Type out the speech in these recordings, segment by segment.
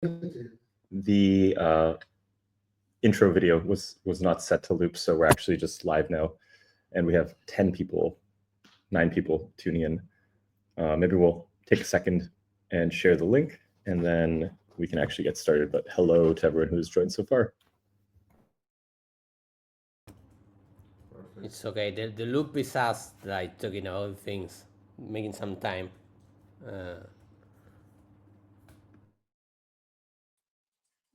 the intro video was not set to loop, so we're actually just live now, and we have 9 people tuning in. Maybe we'll take a second and share the link, and then we can actually get started. But hello to everyone who's joined so far. It's okay. The loop is us, like talking about things, making some time.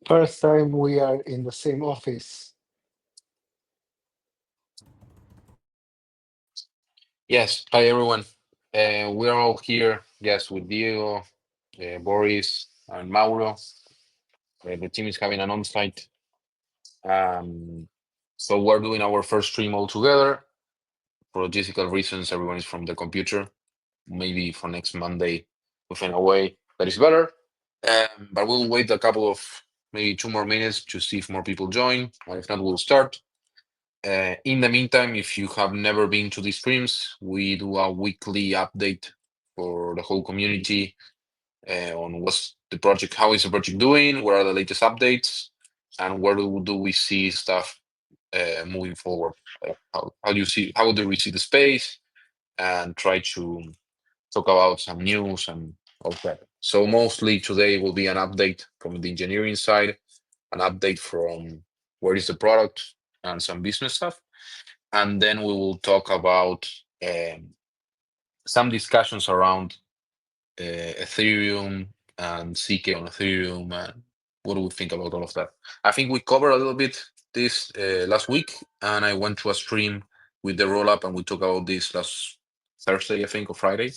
First time we are in the same office. Yes. Hi, everyone. We're all here, yes, with Diego, Boris, and Mauro. The team is having an on-site. So we're doing our first stream all together. For logistical reasons, everyone is from the computer. Maybe for next Monday, we'll find a way that is better. But we'll wait a couple of, maybe 2 more minutes to see if more people join. Or if not, we'll start. In the meantime, if you have never been to these streams, we do a weekly update for the whole community on what's the project, how is the project doing, what are the latest updates, and where do we see stuff moving forward. Like how do we see the space, and try to talk about some news and all that. So mostly today will be an update from the engineering side, an update from where is the product, and some business stuff. And then we will talk about some discussions around Ethereum and CK on Ethereum, and what do we think about all of that. I think we covered a little bit this last week, and I went to a stream with the roll up, and we talked about this last Thursday, I think, or Friday.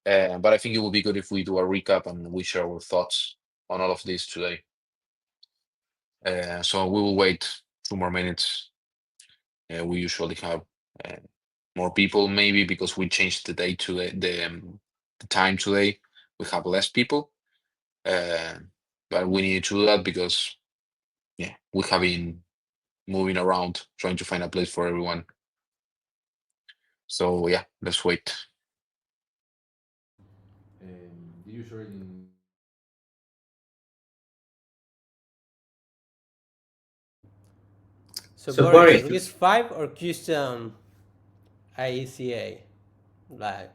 But I think it would be good if we do a recap and we share our thoughts on all of this today. So we will wait 2 more minutes. We usually have more people, maybe because we changed the day to the time today. We have less people, but we need to do that because, yeah, we have been moving around trying to find a place for everyone. So yeah, let's wait. So Boris, RISC 5 or custom IECA? Like,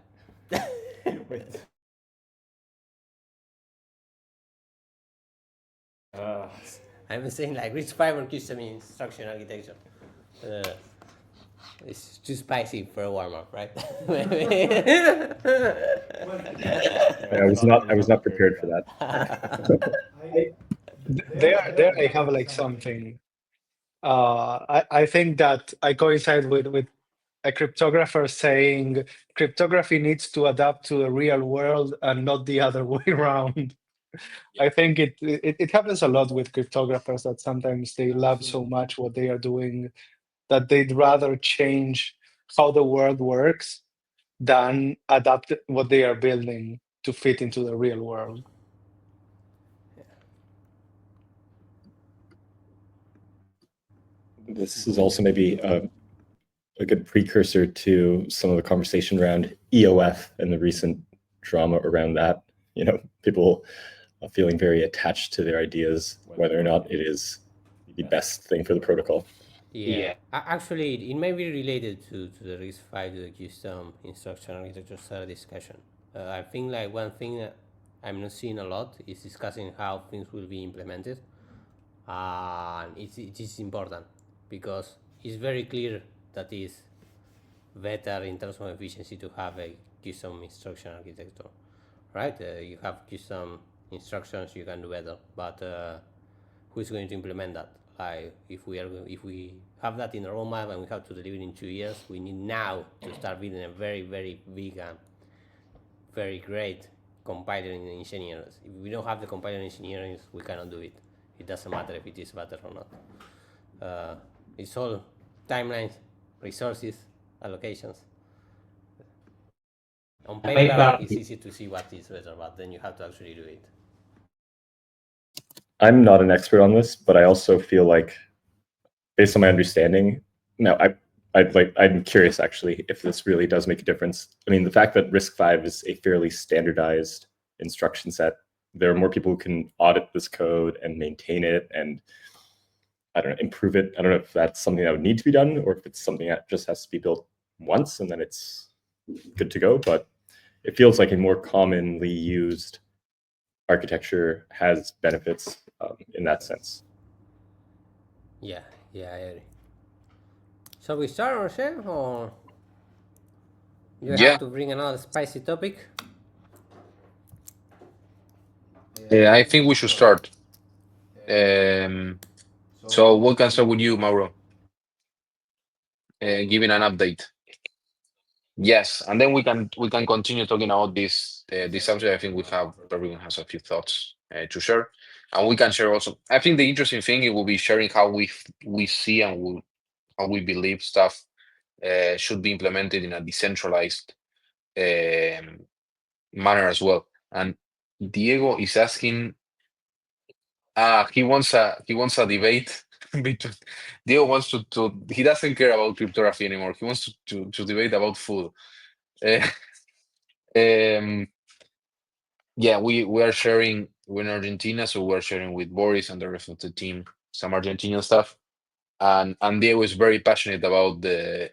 I'm saying like RISC 5 or custom instruction architecture. It's too spicy for a warm up, right? I was not prepared for that. There I have like something. I think that I coincide with a cryptographer saying cryptography needs to adapt to the real world and not the other way around. I think it happens a lot with cryptographers that sometimes they love so much what they are doing that they'd rather change how the world works than adapt what they are building to fit into the real world. This is also maybe a good precursor to some of the conversation around EOF and the recent drama around that. You know, people are feeling very attached to their ideas, whether or not it is the best thing for the protocol. Yeah. Actually, it may be related to the RISC 5 to the custom instruction architecture style discussion. I think like one thing that I'm not seeing a lot is discussing how things will be implemented. And it is important because it's very clear that it's better in terms of efficiency to have a custom instruction architecture, right? You have custom instructions, you can do better, but who's going to implement that? Like if we have that in the roadmap and we have to deliver in 2 years, we need now to start building a very, very big and very great compiler engineers. If we don't have the compiler engineers, we cannot do it. It doesn't matter if it is better or not. It's all timelines, resources, allocations. On paper, it's easy to see what is better, but then you have to actually do it. I'm not an expert on this, but I also feel like, based on my understanding, I'm curious actually if this really does make a difference. I mean, the fact that RISC-V is a fairly standardized instruction set there are more people who can audit this code and maintain it and, I don't know, improve it. I don't know if that's something that would need to be done or if it's something that just has to be built once and then it's good to go. But it feels like a more commonly used architecture has benefits in that sense. Yeah, I agree. So we start, Rochelle, or you Yeah. have to bring another spicy topic? I think we should start. So what can start with you, Mauro? Giving an update. Yes, and then we can continue talking about this subject. I think everyone has a few thoughts to share, and we can share also. I think the interesting thing it will be sharing how we see and how we believe stuff should be implemented in a decentralized manner as well. And Diego is asking, he wants a debate between Diego wants to he doesn't care about cryptography anymore. He wants to debate about food. Uh, um, yeah, we are sharing. We're in Argentina, so we're sharing with Boris and the rest of the team some Argentinian stuff. And Diego is very passionate about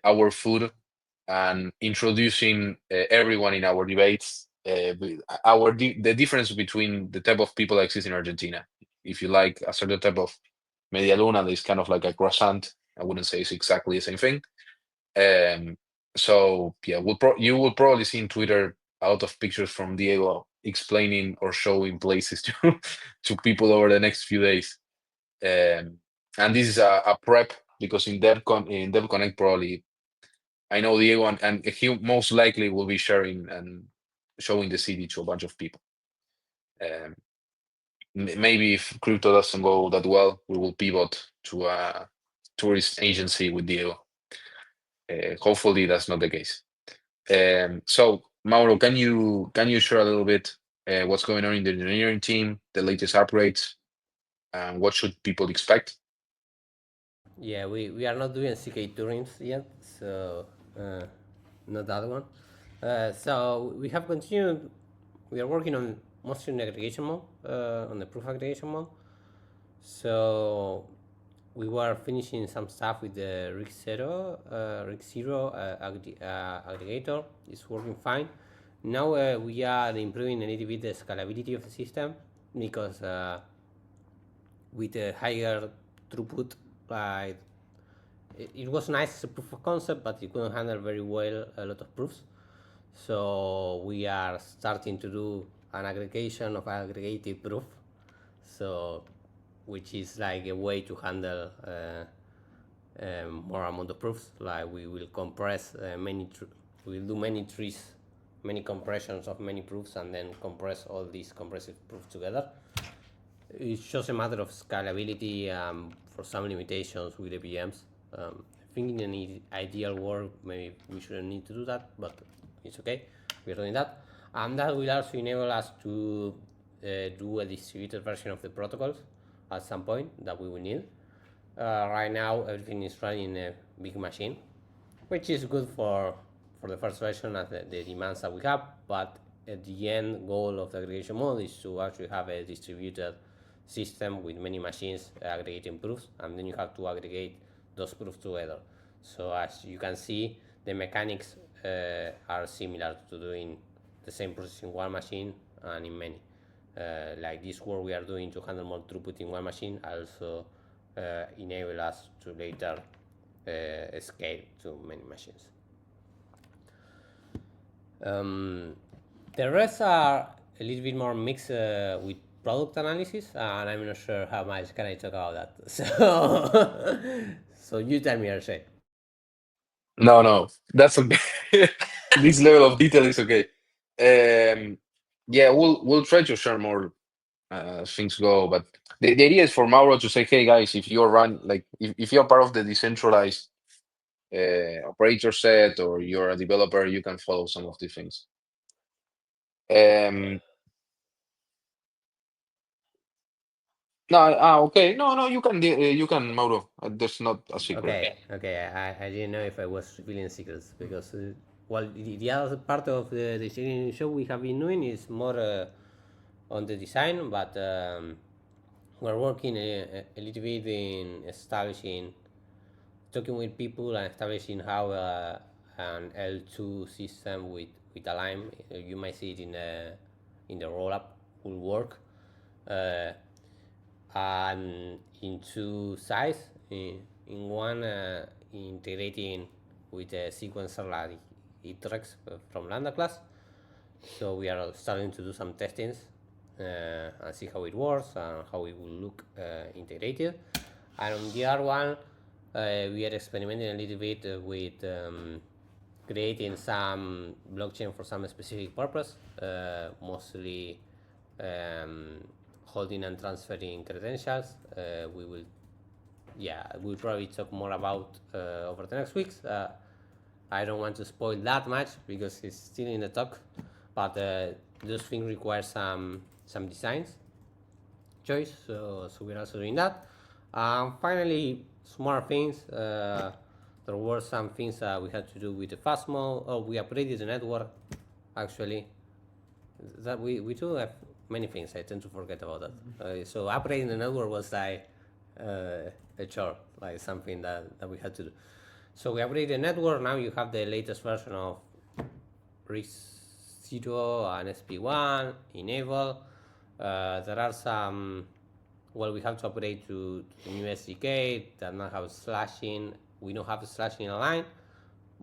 our food and introducing everyone in our debates. The difference between the type of people that exist in Argentina. If you like a certain type of media luna, that is kind of like a croissant. I wouldn't say it's exactly the same thing. So yeah, you will probably see in Twitter a lot of pictures from Diego explaining or showing places to to people over the next few days. And this is a prep because in Dev Connect probably I know Diego and he most likely will be sharing and showing the city to a bunch of people. Um, Maybe if crypto doesn't go that well, we will pivot to a tourist agency with Diego. Hopefully that's not the case. So Mauro, can you share a little bit what's going on in the engineering team, the latest upgrades, and what should people expect? Yeah, we are not doing CK Turins yet, so not that one. So we have continued. We are working on mostly on the aggregation mode, on the proof aggregation mode. So we were finishing some stuff with the Rig0 aggregator. It's working fine. Now we are improving a little bit the scalability of the system because with a higher throughput, like it was nice as a proof of concept, but it couldn't handle very well a lot of proofs. So we are starting to do an aggregation of aggregated proof. So which is like a way to handle more amount of proofs. Like we will compress we will do many trees, many compressions of many proofs, and then compress all these compressed proofs together. It's just a matter of scalability for some limitations with the VMs. I think in an ideal world, maybe we shouldn't need to do that, but it's okay. We're doing that. And that will also enable us to do a distributed version of the protocols at some point that we will need. Right now, everything is running in a big machine, which is good for the first version at the demands that we have. But at the end goal of the aggregation mode is to actually have a distributed system with many machines aggregating proofs, and then you have to aggregate those proofs together. So as you can see, the mechanics are similar to doing the same process in one machine and in many. Like this work we are doing to handle more throughput in one machine also enable us to later scale to many machines. The rest are a little bit more mixed with product analysis, and I'm not sure how much can I talk about that. So, so you tell me, Arshay. No, that's okay. This level of detail is okay. Yeah, we'll try to share more things go, but the idea is for Mauro to say, hey guys, if if you're part of the decentralized operator set or you're a developer, you can follow some of the things. No, okay. No, you can, Mauro. There's not a secret. Okay. I didn't know if I was revealing secrets because, well, the other part of the engineering show we have been doing is more on the design, but we're working a little bit in establishing, talking with people and establishing how an L2 system with a Lime, you might see it in the rollup, will work. And in two sides, in one integrating with a sequencer like Itrex from Lambda class. So we are starting to do some testings and see how it works and how it will look integrated. And on the other one, we are experimenting a little bit with creating some blockchain for some specific purpose, mostly holding and transferring credentials. We'll probably talk more about over the next weeks. I don't want to spoil that much because it's still in the talk, but those things require some designs choice, so we're also doing that. Finally, smart things. There were some things that we had to do with the Fastmo. Oh, we upgraded the network, actually. That we do have many things. I tend to forget about that. So upgrading the network was like a chore, like something that we had to do. So we upgraded the network. Now you have the latest version of RIS0 and SP1 enable. There are some, well, we have to upgrade to the new SDK that now have slashing. We don't have slashing aligned,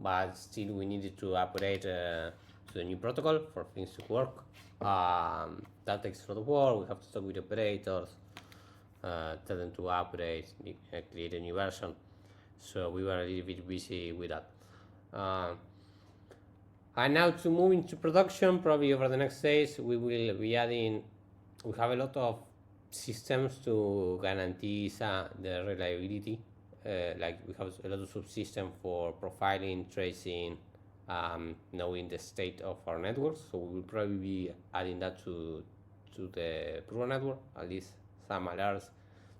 but still we needed to upgrade to the new protocol for things to work. That takes a lot of work. We have to talk with operators, tell them to upgrade, create a new version. So we were a little bit busy with that. And now to move into production, probably over the next days, we will be adding, we have a lot of systems to guarantee the reliability. Like we have a lot of subsystems for profiling, tracing, knowing the state of our networks. So we will probably be adding that to the Pro network, at least some alerts,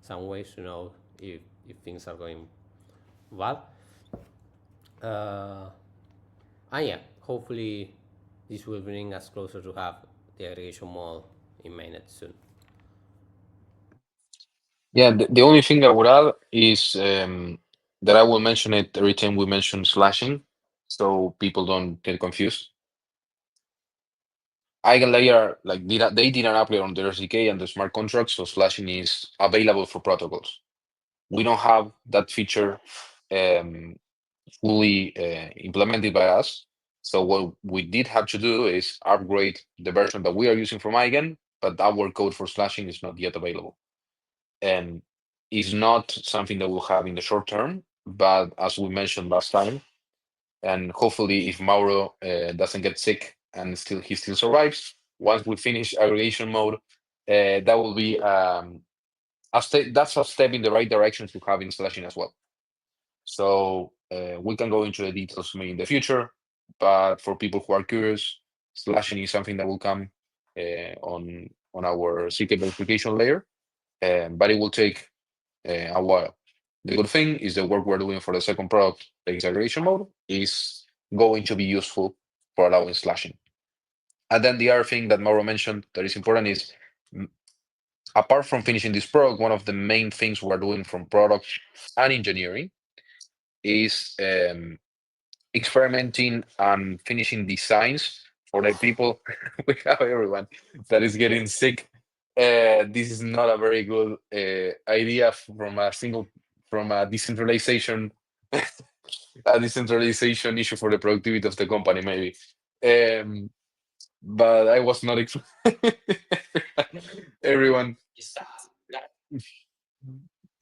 some ways to know if things are going bad. And yeah, hopefully this will bring us closer to have the aggregation model in mainnet soon. Yeah, the only thing I would add is that I will mention it every time we mention slashing, so people don't get confused. Eigenlayer, like they did an upgrade on the SDK and the smart contract, so slashing is available for protocols. We don't have that feature fully implemented by us. So what we did have to do is upgrade the version that we are using from Eigen, but our code for slashing is not yet available. And is not something that we'll have in the short term, but as we mentioned last time, and hopefully if Mauro doesn't get sick and he still survives, once we finish aggregation mode, that will be that's a step in the right direction to have in slashing as well. So we can go into the details maybe in the future, but for people who are curious, slashing is something that will come on our CK verification layer, but it will take a while. The good thing is the work we're doing for the second product, the aggregation mode, is going to be useful for allowing slashing. And then the other thing that Mauro mentioned that is important is, apart from finishing this product, one of the main things we're doing from product and engineering is experimenting and finishing designs for the people. We have everyone that is getting sick. This is not a very good idea from a decentralization issue for the productivity of the company, maybe. But I was not everyone.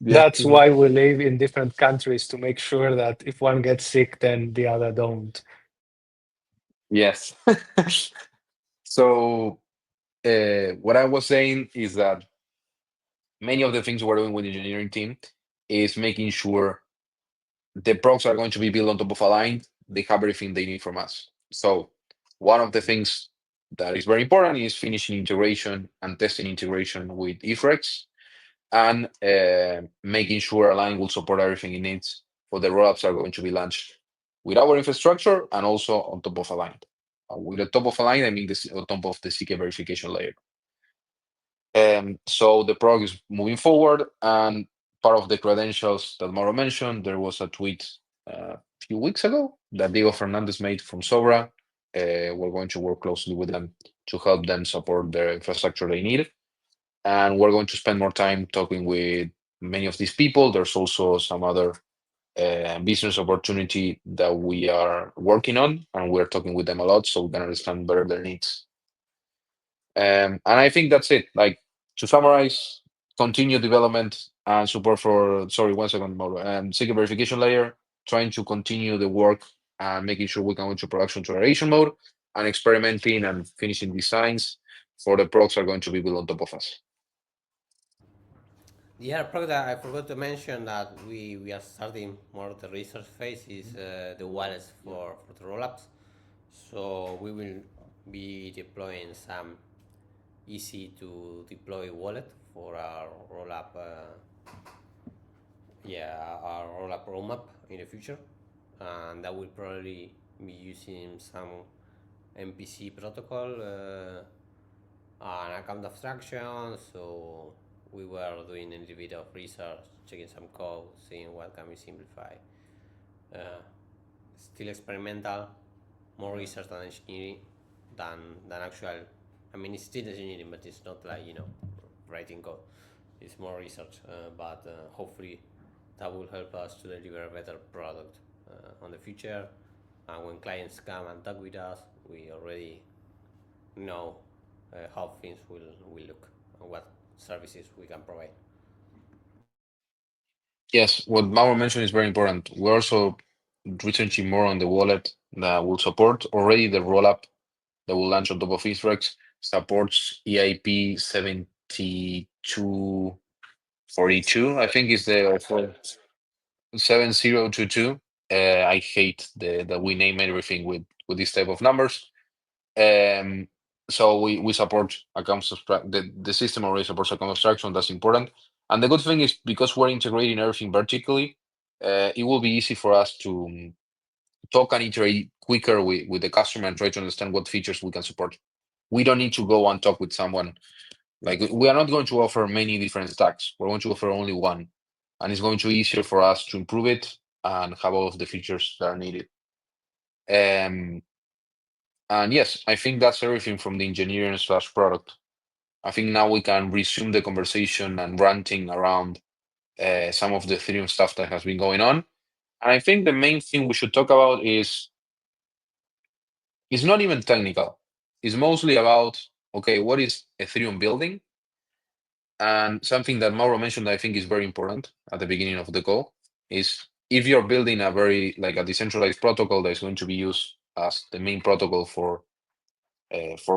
Yeah. That's why we live in different countries, to make sure that if one gets sick, then the other don't. Yes. So what I was saying is that many of the things we're doing with the engineering team is making sure the products are going to be built on top of Align. They have everything they need from us. So one of the things that is very important is finishing integration and testing integration with Ifrex, and making sure Align will support everything it needs for the rollups that are going to be launched with our infrastructure and also on top of Align. With the top of Align, I mean this on top of the CK verification layer. So the product is moving forward, and part of the credentials that Mauro mentioned, there was a tweet a few weeks ago that Diego Fernandez made from Sobra. We're going to work closely with them to help them support their infrastructure they need. And we're going to spend more time talking with many of these people. There's also some other business opportunity that we are working on, and we're talking with them a lot so we can understand better their needs. And I think that's it. Like, to summarize, continue development and support for, sorry, one second, Mauro, and secret verification layer, trying to continue the work and making sure we can go into production toleration mode, and experimenting and finishing designs for the products are going to be built on top of us. The other product that I forgot to mention that we are starting more of the research phase is the wallets for the rollups. So we will be deploying some easy to deploy wallet for our rollup. Our rollup roadmap in the future, and that will probably be using some MPC protocol and account abstraction. So we were doing a little bit of research, checking some code, seeing what can we simplify. Still experimental, more research than engineering than actual. I mean, it's still engineering, but it's not like writing code. It's more research, but hopefully that will help us to deliver a better product on the future. And when clients come and talk with us, we already know how things will look and what services we can provide. Yes, what Mauro mentioned is very important. We're also researching more on the wallet that will support already the rollup that will launch on top of Ethereum, supports EIP 7242, I think is the 7022. I hate that we name everything with this type of numbers. So we support account the system already supports account abstraction. That's important. And the good thing is, because we're integrating everything vertically, it will be easy for us to talk and iterate quicker with the customer and try to understand what features we can support. We don't need to go and talk with someone. Like, we are not going to offer many different stacks. We're going to offer only one, and it's going to be easier for us to improve it and have all of the features that are needed. And yes, I think that's everything from the engineering slash product. I think now we can resume the conversation and ranting around some of the Ethereum stuff that has been going on. And I think the main thing we should talk about is not even technical. It's mostly about, okay, what is Ethereum building? And something that Mauro mentioned that I think is very important at the beginning of the call is, if you're building a very, like, a decentralized protocol that is going to be used as the main protocol for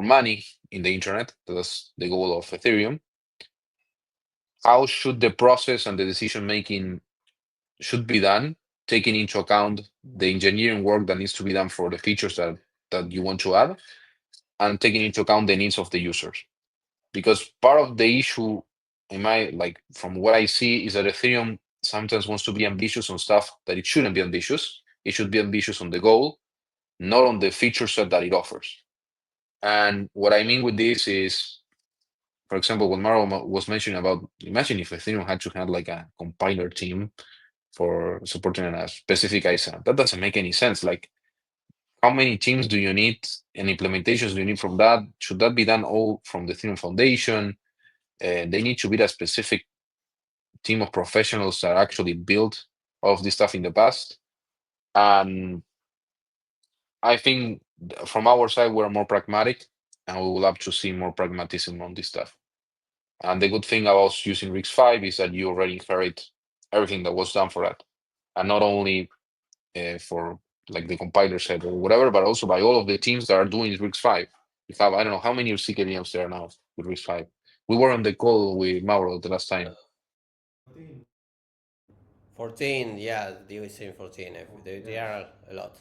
money in the internet, that's the goal of Ethereum, how should the process and the decision making should be done, taking into account the engineering work that needs to be done for the features that you want to add, and taking into account the needs of the users. Because part of the issue, from what I see, is that Ethereum sometimes wants to be ambitious on stuff that it shouldn't be ambitious. It should be ambitious on the goal, not on the feature set that it offers. And what I mean with this is, for example, what Mauro was mentioning about, imagine if Ethereum had to have like a compiler team for supporting a specific ISA. That doesn't make any sense. Like, how many teams do you need and implementations do you need from that? Should that be done all from the Ethereum Foundation? They need to be a specific team of professionals that actually built all of this stuff in the past. And I think from our side, we're more pragmatic, and we would love to see more pragmatism on this stuff. And the good thing about using RIX 5 is that you already inherit everything that was done for that. And not only for like the compiler set or whatever, but also by all of the teams that are doing RIX 5. We have, I don't know how many CKDMs there are now with RIX 5. We were on the call with Mauro the last time. 14, yeah, they were saying 14. They are a lot.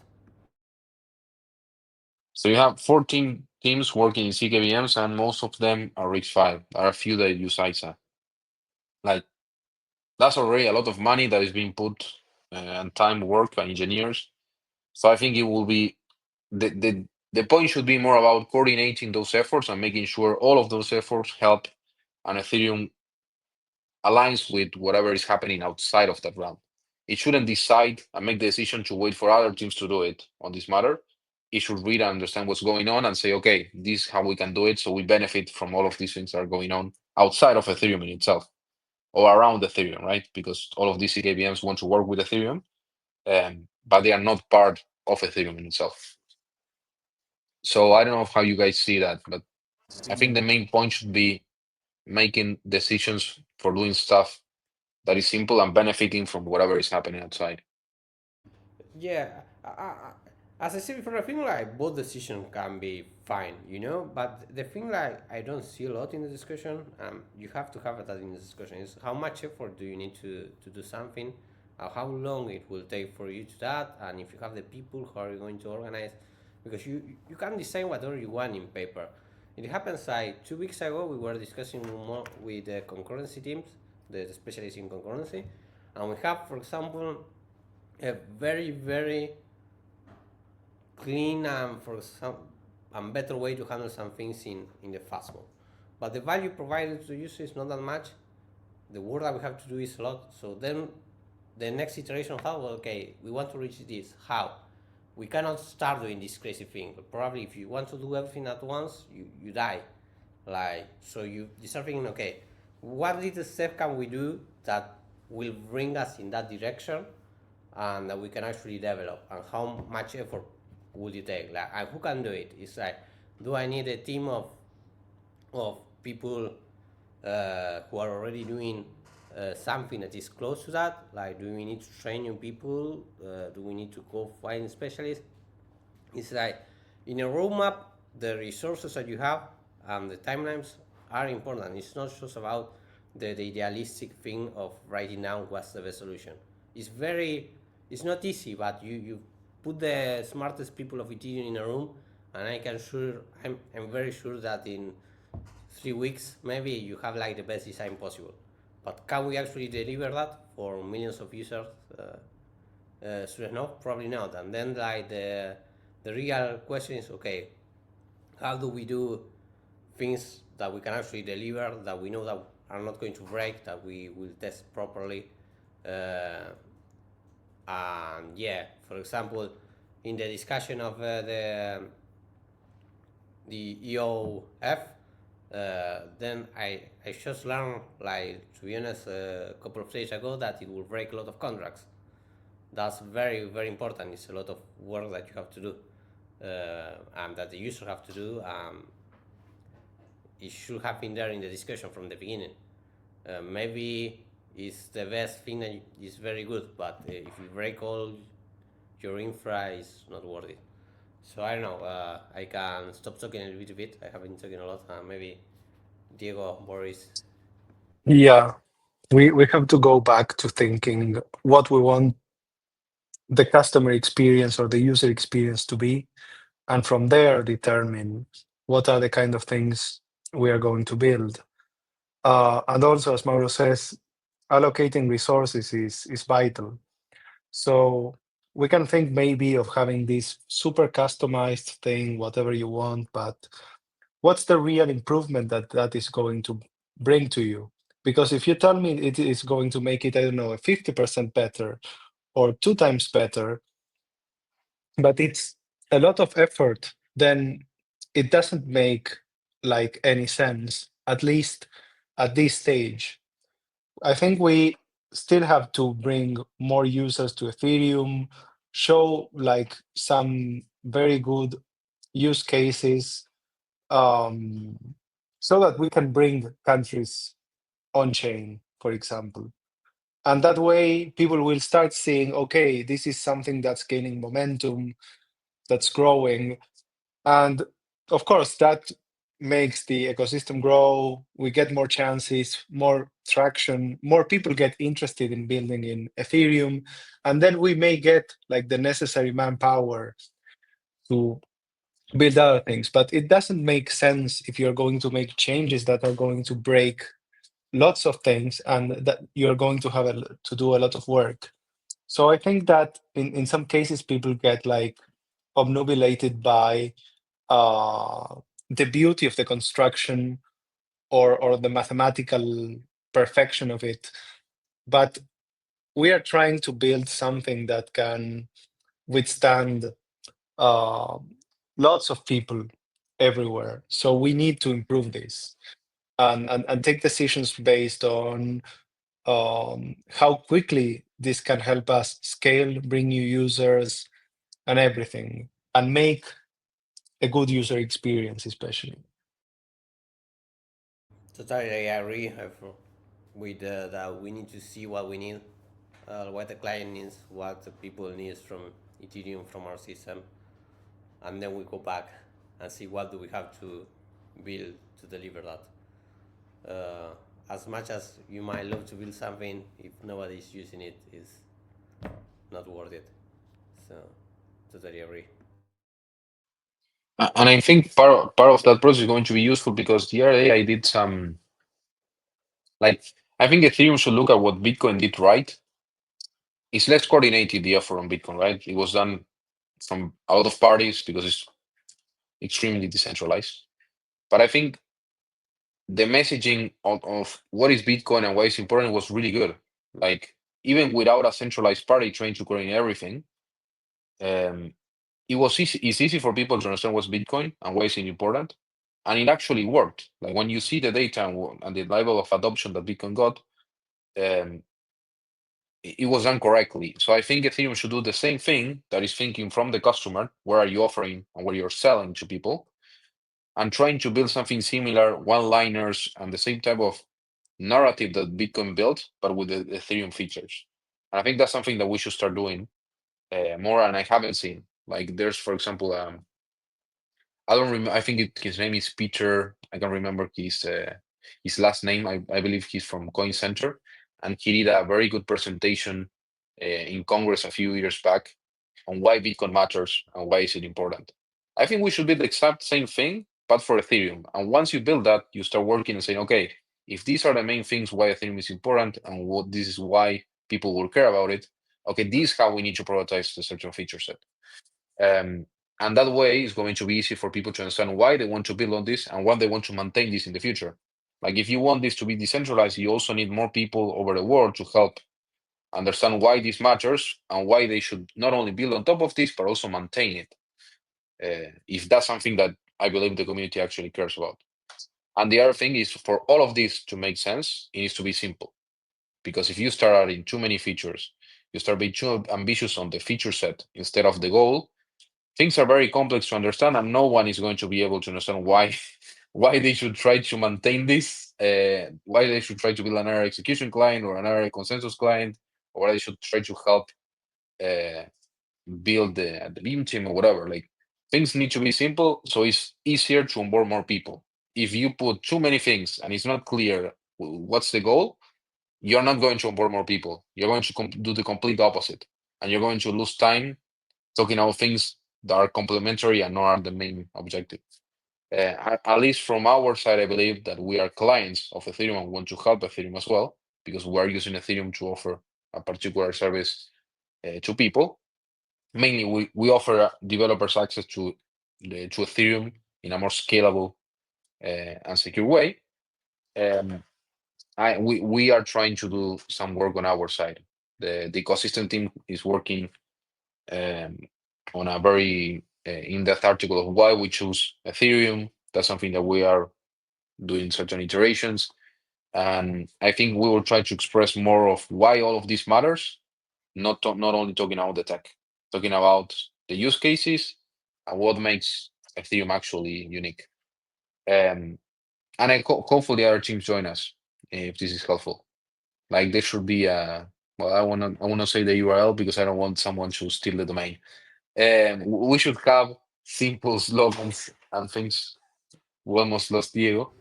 So you have 14 teams working in CKVMs, and most of them are RIX 5. There are a few that use ISA. Like, that's already a lot of money that is being put and time work by engineers. So I think it will be the point should be more about coordinating those efforts and making sure all of those efforts help and Ethereum aligns with whatever is happening outside of that realm. It shouldn't decide and make the decision to wait for other teams to do it on this matter. It should read and understand what's going on and say, okay, this is how we can do it, so we benefit from all of these things that are going on outside of Ethereum in itself or around Ethereum, right? Because all of these CKVMs want to work with Ethereum, but they are not part of Ethereum in itself. So I don't know how you guys see that, but I think the main point should be making decisions for doing stuff that is simple and benefiting from whatever is happening outside. Yeah, as I said before, I think like both decisions can be fine, you know. But the thing like I don't see a lot in the discussion. You have to have that in the discussion is how much effort do you need to do something, how long it will take for you to that, and if you have the people who are going to organize, because you can design whatever you want in paper. It happens like 2 weeks ago we were discussing more with the concurrency teams, the specialists in concurrency, and we have, for example, a very clean and for some and better way to handle some things in the fast mode. But the value provided to the user is not that much. The work that we have to do is a lot. So then the next iteration of how, okay, we want to reach this. How? We cannot start doing this crazy thing. But probably if you want to do everything at once, you die. Like, so you start thinking, okay, what little step can we do that will bring us in that direction and that we can actually develop, and how much effort would it take, like, and who can do it? It's like, do I need a team of people who are already doing something that is close to that? Like, do we need to train new people? Do we need to go find specialists? It's like, in a roadmap, the resources that you have and the timelines are important. It's not just about the idealistic thing of writing down what's the best solution. It's not easy, but you put the smartest people of Ethereum in a room, and I'm very sure that in 3 weeks maybe you have like the best design possible. But can we actually deliver that for millions of users? No, probably not. And then like the real question is, okay, how do we do things that we can actually deliver, that we know that are not going to break, that we will test properly? And yeah, for example, in the discussion of the EOF, then I just learned, like, to be honest, a couple of days ago, that it will break a lot of contracts. That's very important. It's a lot of work that you have to do, and that the user have to do. It should have been there in the discussion from the beginning. Maybe it's the best thing that is very good, but if you break all your infra, it's not worth it. So I don't know. I can stop talking a little bit. I have been talking a lot. Maybe Diego, Boris. Yeah, we have to go back to thinking what we want the customer experience or the user experience to be, and from there determine what are the kind of things we are going to build. And also, as Mauro says, allocating resources is vital. So we can think maybe of having this super customized thing, whatever you want, but what's the real improvement that is going to bring to you? Because if you tell me it is going to make it, I don't know, 50% better or 2 times better, but it's a lot of effort, then it doesn't make like any sense, at least at this stage. I think we still have to bring more users to Ethereum, show like some very good use cases, um, so that we can bring countries on chain, for example. And that way, people will start seeing, okay, this is something that's gaining momentum, that's growing. And of course, that makes the ecosystem grow. We get more chances, more traction, more people get interested in building in Ethereum. And then we may get like the necessary manpower to build other things. But it doesn't make sense if you're going to make changes that are going to break lots of things and that you're going to have to do a lot of work. So I think that in some cases, people get like obnubilated by the beauty of the construction or the mathematical perfection of it, but we are trying to build something that can withstand lots of people everywhere. So we need to improve this and take decisions based on how quickly this can help us scale, bring new users, and everything, and make a good user experience, especially. Totally, I agree with that. We need to see what we need, what the client needs, what the people needs from Ethereum, from our system, and then we go back and see what do we have to build to deliver that. As much as you might love to build something, if nobody is using it, it's not worth it. So, totally agree. And I think part of that process is going to be useful because the other day I did some like I think Ethereum should look at what Bitcoin did right. It's less coordinated the effort on Bitcoin, right? It was done from a lot of parties because it's extremely decentralized. But I think the messaging of what is Bitcoin and why it's important was really good. Like even without a centralized party trying to coordinate everything, um, it was easy. It's easy for people to understand what's Bitcoin and why it's important, and it actually worked. Like when you see the data and the level of adoption that Bitcoin got, um, it was done correctly. So I think Ethereum should do the same thing. That is thinking from the customer, where are you offering and what you're selling to people, and trying to build something similar, one-liners, and the same type of narrative that Bitcoin built, but with the Ethereum features. And I think that's something that we should start doing more, and I haven't seen. Like there's, for example, I don't remember. I think his name is Peter. I can't remember his last name. I believe he's from Coin Center, and he did a very good presentation in Congress a few years back on why Bitcoin matters and why is it important. I think we should do the exact same thing, but for Ethereum. And once you build that, you start working and saying, okay, if these are the main things why Ethereum is important and what this is why people will care about it, okay, this is how we need to prioritize the certain feature set. And that way it's going to be easy for people to understand why they want to build on this and why they want to maintain this in the future. Like if you want this to be decentralized, you also need more people over the world to help understand why this matters and why they should not only build on top of this, but also maintain it. If that's something that I believe the community actually cares about. And the other thing is for all of this to make sense, it needs to be simple. Because if you start adding too many features, you start being too ambitious on the feature set instead of the goal, things are very complex to understand, and no one is going to be able to understand why why they should try to maintain this, why they should try to build another execution client or another consensus client, or why they should try to help uh, build the beam team or whatever. Like things need to be simple, so it's easier to onboard more people. If you put too many things and it's not clear what's the goal, you're not going to onboard more people. You're going to do the complete opposite, and you're going to lose time talking about things that are complementary and not the main objective. At least from our side, I believe that we are clients of Ethereum and want to help Ethereum as well, because we are using Ethereum to offer a particular service to people. Mainly, we offer developers access to Ethereum in a more scalable and secure way. Um, we are trying to do some work on our side. The ecosystem team is working um, on a very in-depth article of why we choose Ethereum. That's something that we are doing certain iterations. And I think we will try to express more of why all of this matters, not only talking about the tech, talking about the use cases and what makes Ethereum actually unique. Um, and hopefully other teams join us if this is helpful. Like there should be a well, I wanna say the URL because I don't want someone to steal the domain. We should have simple slogans and things. We almost lost Diego.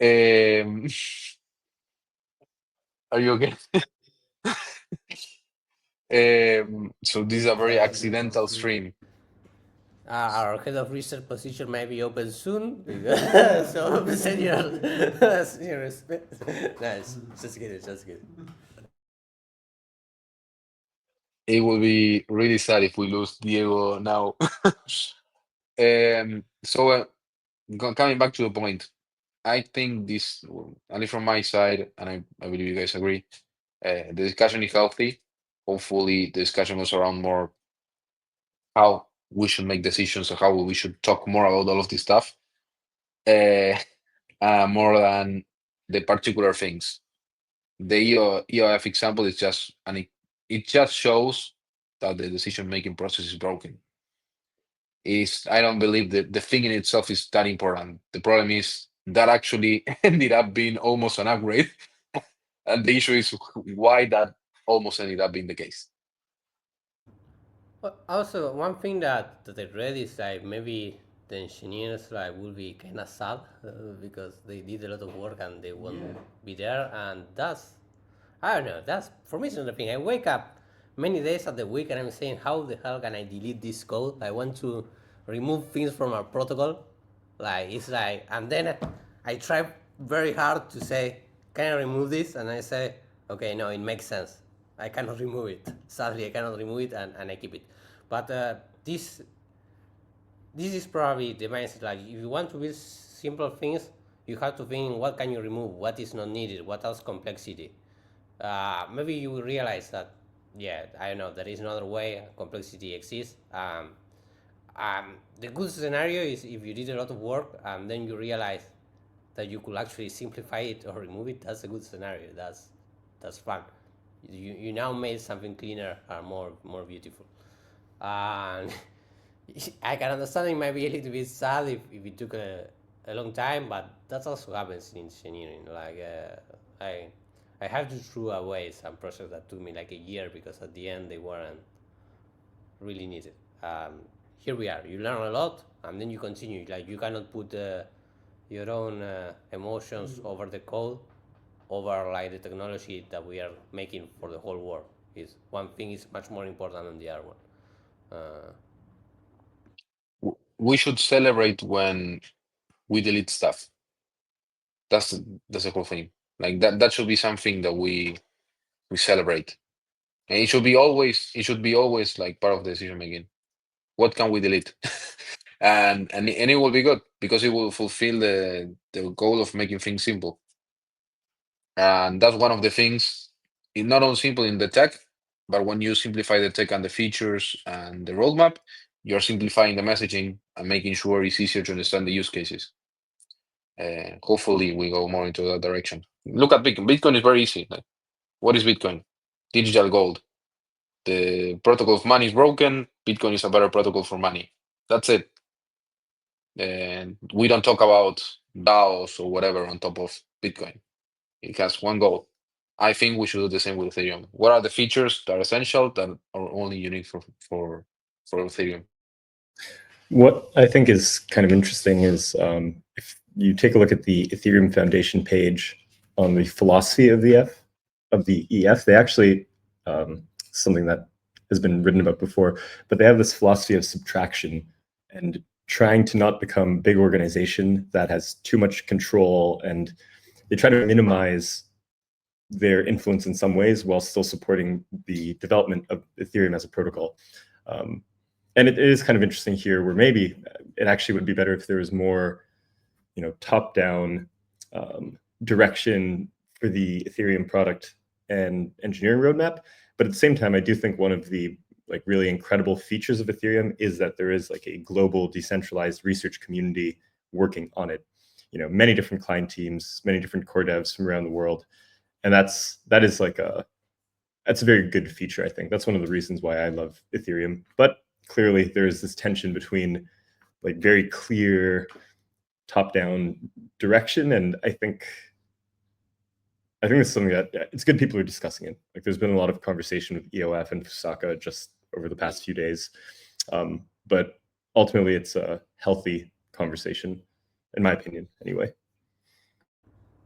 Um, are you okay? So this is a very accidental stream. Our head of research position might be open soon. Because so, senior respect. Nice. Just kidding. Just kidding. It will be really sad if we lose Diego now. So coming back to the point, I think this, only from my side, and I believe you guys agree, the discussion is healthy. Hopefully, the discussion goes around more how we should make decisions or how we should talk more about all of this stuff, uh, more than the particular things. The EOF example is just, and it just shows that the decision-making process is broken. I don't believe that the thing in itself is that important. The problem is that actually ended up being almost an upgrade. And the issue is why that almost ended up being the case. But also, one thing that I read is like maybe the engineers like will be kind of sad because they did a lot of work and they won't be there, and that's, I don't know. That's for me. It's not the thing. I wake up many days of the week and I'm saying, how the hell can I delete this code? I want to remove things from our protocol. Like it's like, and then I try very hard to say, can I remove this? And I say, okay, no, it makes sense. I cannot remove it. Sadly, I cannot remove it, and I keep it. But this is probably the mindset. Like, if you want to build simple things, you have to think what can you remove, what is not needed, what else complexity. Maybe you will realize that, yeah, I don't know, there is another way complexity exists. The good scenario is if you did a lot of work and then you realize that you could actually simplify it or remove it. That's a good scenario. That's fun. You now made something cleaner and more beautiful. And I can understand it might be a little bit sad if it took a long time, but that also happens in engineering. Like I have to throw away some projects that took me like a year because at the end they weren't really needed. Here we are. You learn a lot, and then you continue. Like you cannot put your own emotions over the code, over like the technology that we are making for the whole world. Is one thing is much more important than the other one. We should celebrate when we delete stuff. That's the whole thing. Like that should be something that we celebrate. And it should be always like part of the decision making. What can we delete? and it will be good because it will fulfill the goal of making things simple. And that's one of the things, it's not only simple in the tech, but when you simplify the tech and the features and the roadmap, you're simplifying the messaging and making sure it's easier to understand the use cases. Hopefully we go more into that direction. Look at Bitcoin. Bitcoin is very easy. Like, what is Bitcoin? Digital gold. The protocol of money is broken. Bitcoin is a better protocol for money. That's it. And we don't talk about DAOs or whatever on top of Bitcoin. It has one goal. I think we should do the same with Ethereum. What are the features that are essential that are only unique for Ethereum? What I think is kind of interesting is if you take a look at the Ethereum Foundation page on the philosophy of the EF, they actually something that has been written about before, but they have this philosophy of subtraction and trying to not become a big organization that has too much control, and they try to minimize their influence in some ways while still supporting the development of Ethereum as a protocol. And it is kind of interesting here where maybe it actually would be better if there was more, top-down direction for the Ethereum product and engineering roadmap. But at the same time, I do think one of the really incredible features of Ethereum is that there is like a global decentralized research community working on it. Many different client teams, many different core devs from around the world, and that's a very good feature. I think that's one of the reasons why I love Ethereum. But clearly, there is this tension between very clear top-down direction, and I think it's something that it's good people are discussing it. There's been a lot of conversation with EOF and Fusaka just over the past few days, but ultimately it's a healthy conversation, in my opinion, anyway.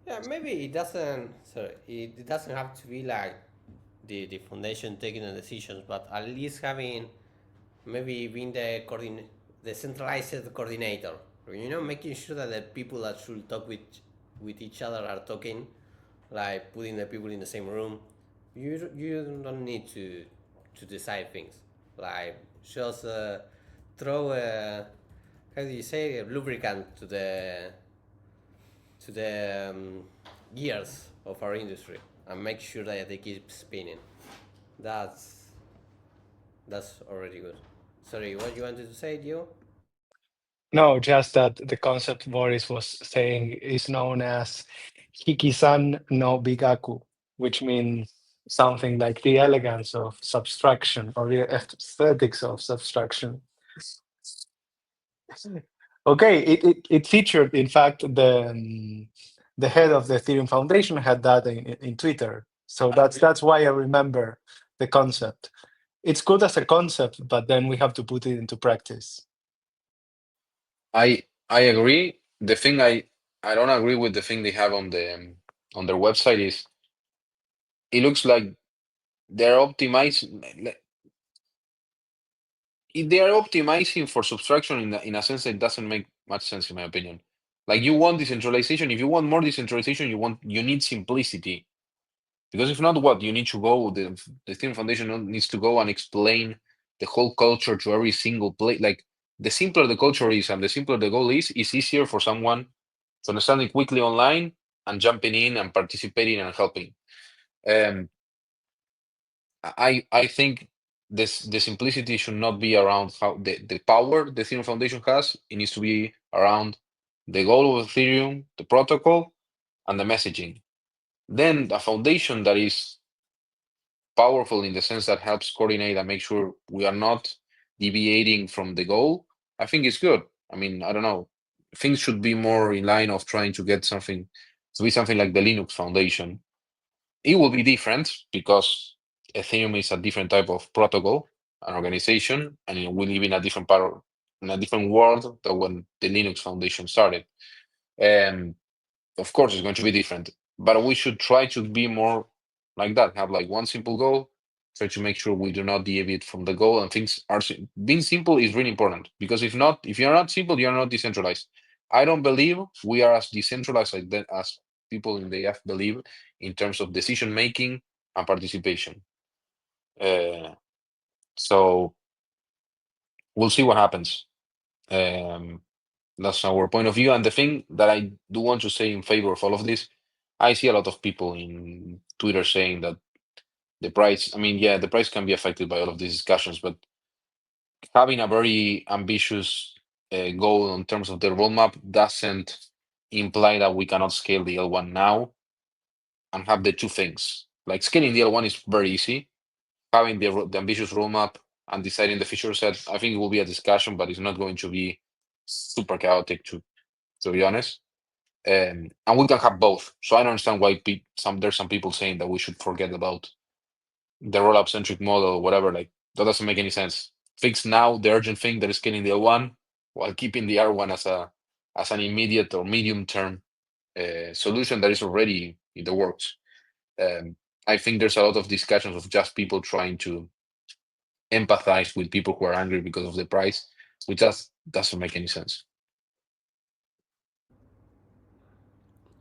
Yeah, maybe it doesn't. Sorry, it doesn't have to be like the foundation taking the decisions, but at least having maybe being the centralized coordinator. Making sure that the people that should talk with each other are talking, like putting the people in the same room. You don't need to decide things. Like just throw a, how do you say, a lubricant the gears of our industry and make sure that they keep spinning. That's already good. Sorry, what you wanted to say, Dio? No, just that the concept Boris was saying is known as Hikisan no Bigaku, which means something like the elegance of subtraction or the aesthetics of subtraction. Okay, it featured, in fact, the head of the Ethereum Foundation had that in Twitter. So that's why I remember the concept. It's good as a concept, but then we have to put it into practice. I agree. The thing I don't agree with the thing they have on on their website is it looks like they're optimizing. They are optimizing for subtraction in a sense that doesn't make much sense in my opinion. Like you want decentralization. If you want more decentralization, you need simplicity. Because if not, what you need to go, the Ethereum Foundation needs to go and explain the whole culture to every single place. Like the simpler the culture is and the simpler the goal is, it's easier for someone to understand it quickly online and jumping in and participating and helping. Um, I think the simplicity should not be around how the power the Ethereum Foundation has. It needs to be around the goal of Ethereum, the protocol, and the messaging. Then a foundation that is powerful in the sense that helps coordinate and make sure we are not deviating from the goal, I think it's good. I mean, I don't know. Things should be more in line of trying to get something to be something like the Linux Foundation. It will be different because Ethereum is a different type of protocol and organization, and we live in a different part in a different world than when the Linux Foundation started. And of course, it's going to be different, but we should try to be more like that. Have like one simple goal. Try to make sure we do not deviate from the goal, and things are being simple is really important because if not, if you're not simple, you're not decentralized. I don't believe we are as decentralized as people in the F believe in terms of decision making and participation. Uh, so we'll see what happens. Um, that's our point of view. And the thing that I do want to say in favor of all of this, I see a lot of people in Twitter saying that the price, I mean, yeah, the price can be affected by all of these discussions, but having a very ambitious goal in terms of the roadmap doesn't imply that we cannot scale the L1 now and have the two things. Like scaling the L1 is very easy. Having the ambitious roadmap and deciding the feature set, I think it will be a discussion, but it's not going to be super chaotic to be honest. And we can have both. So I don't understand why there's some people saying that we should forget about the roll-up centric model or whatever. Like that doesn't make any sense. Fix now the urgent thing that is killing the L1 while keeping the R1 as an immediate or medium term solution that is already in the works. Um, I think there's a lot of discussions of just people trying to empathize with people who are angry because of the price, which just doesn't make any sense.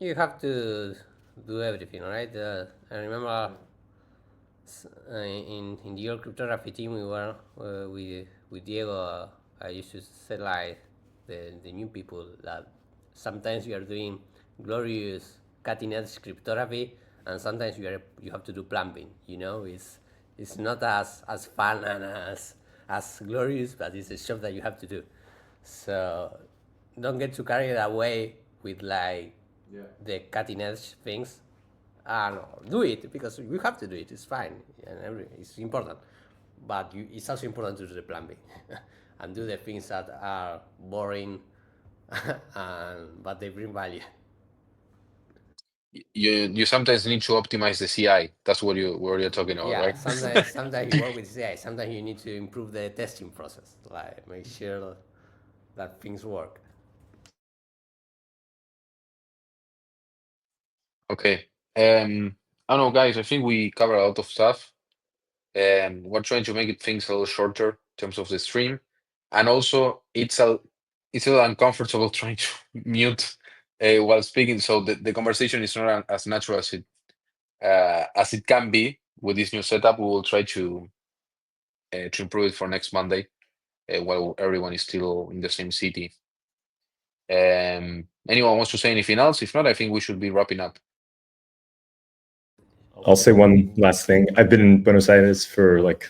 You have to do everything, right? I remember in your cryptography team we were with Diego. I used to say like the new people that sometimes you are doing glorious cutting edge cryptography, and sometimes you have to do plumbing. You know, it's not as fun and as glorious, but it's a job that you have to do. So don't get too carried away with like the cutting edge things. No, do it because you have to do it. It's fine and it's important, but it's also important to do the plan B and do the things that are boring, but they bring value. You sometimes need to optimize the CI. That's what you're talking about, Yeah, right? sometimes you work with CI. Sometimes you need to improve the testing process, like make sure that things work. Okay. I don't know, guys. I think we covered a lot of stuff. We're trying to make it things a little shorter in terms of the stream, and also it's a little uncomfortable trying to mute while speaking. So the conversation is not as natural as it can be with this new setup. We will try to improve it for next Monday while everyone is still in the same city. Anyone wants to say anything else? If not, I think we should be wrapping up. I'll say one last thing. I've been in Buenos Aires for like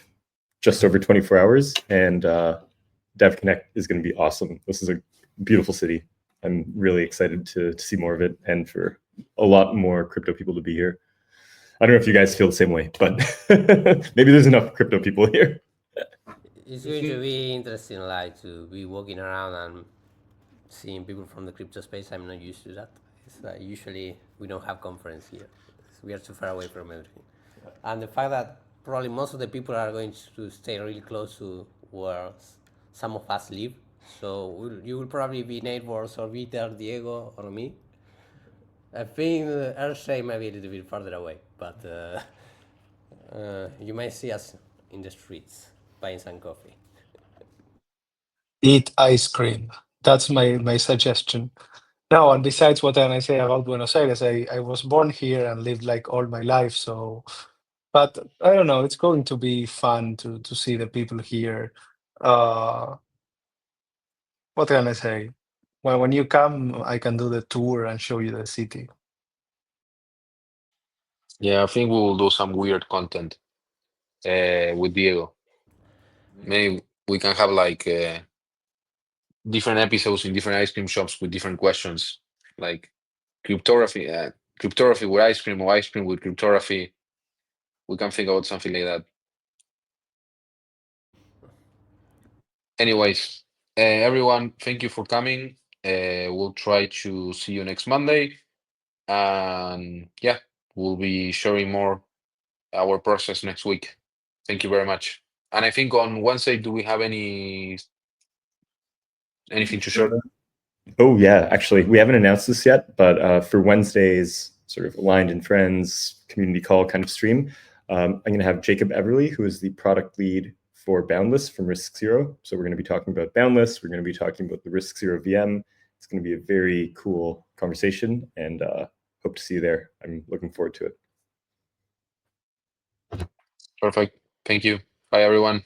just over 24 hours, and DevConnect is going to be awesome. This is a beautiful city. I'm really excited to see more of it and for a lot more crypto people to be here. I don't know if you guys feel the same way, but maybe there's enough crypto people here. It's going to be interesting, like to be walking around and seeing people from the crypto space. I'm not used to that. It's like usually we don't have conference here. We are too far away from everything. And the fact that probably most of the people are going to stay really close to where some of us live. So you will probably be neighbors or Peter, Diego, or me. I think Earthshade might be a little bit farther away, but you might see us in the streets buying some coffee. Eat ice cream. That's my suggestion. No, and besides what I say about Buenos Aires, I was born here and lived like all my life. So, but I don't know, it's going to be fun to see the people here. What can I say? When you come, I can do the tour and show you the city. Yeah, I think we will do some weird content with Diego. Maybe we can have like different episodes in different ice cream shops with different questions, like cryptography, cryptography with ice cream or ice cream with cryptography. We can think about something like that. Anyways, everyone, thank you for coming. We'll try to see you next Monday, and yeah, we'll be sharing more our process next week. Thank you very much. And I think on Wednesday, do we have anything to share? Oh yeah, actually, we haven't announced this yet, but for Wednesday's sort of Aligned and Friends community call kind of stream, I'm going to have Jacob Everly, who is the product lead for Boundless from Risk Zero. So we're going to be talking about Boundless. We're going to be talking about the Risk Zero VM. It's going to be a very cool conversation, and hope to see you there. I'm looking forward to it. Perfect. Thank you. Bye, everyone.